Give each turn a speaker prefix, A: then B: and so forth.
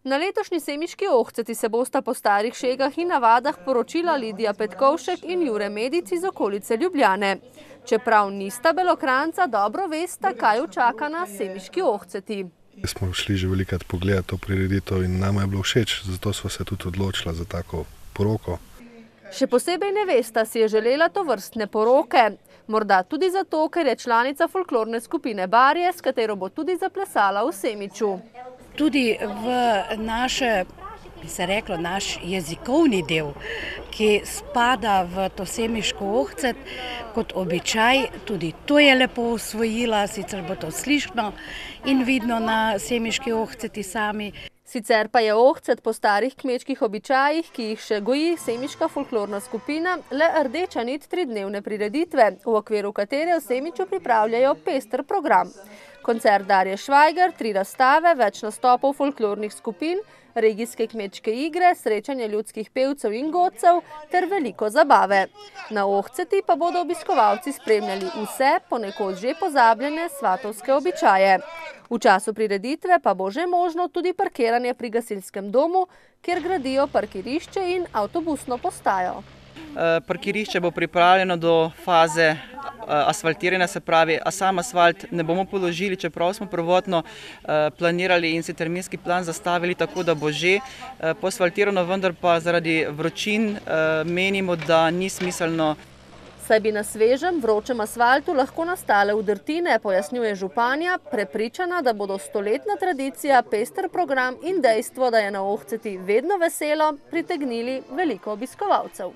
A: Na letošnji semiški ohceti se bosta po starih šegah in navadah poročila Lidija Petkovšek in Jure Medic iz okolice Ljubljane. Čeprav nista Belokranjca, dobro vesta, kaj jo čaka na semiški ohceti.
B: Smo šli že velikokrat pogledati to prireditev in nama je bilo všeč, zato sva se tudi odločila za tako poroko.
A: Še posebej nevesta si je želela tovrstne poroke. Morda tudi zato, ker je članica folklorne skupine Barje, s katero bo tudi zaplesala v Semiču.
C: Tudi v naš jezikovni del, ki spada v to semiško ohcet kot običaj, tudi to je lepo usvojila, sicer bo to slišno in vidno na semiški ohceti sami.
A: Sicer pa je ohcet po starih kmečkih običajih, ki jih še goji semiška folklorna skupina, le rdeča nit tridnevne prireditve, v okviru katere v Semiču pripravljajo pester program. Koncert Darje Švajger, 3 razstave, več nastopov folklornih skupin, regijske kmečke igre, srečanje ljudskih pevcev in godcev ter veliko zabave. Na ohceti pa bodo obiskovalci spremljali vse, ponekod že pozabljene svatovske običaje. V času prireditve pa bo že možno tudi parkiranje pri gasilskem domu, kjer gradijo parkirišče in avtobusno postajo.
D: Parkirišče bo pripravljeno do faze asfaltiranja, se pravi, a sam asfalt ne bomo položili, čeprav smo prvotno planirali in si terminski plan zastavili tako, da bo že poasfaltirano, vendar pa zaradi vročin menimo, da ni smiselno.
A: Saj bi na svežem, vročem asfaltu lahko nastale udrtine, pojasnjuje županja, prepričana, da bodo stoletna tradicija, pester program in dejstvo, da je na ohceti vedno veselo, pritegnili veliko obiskovalcev.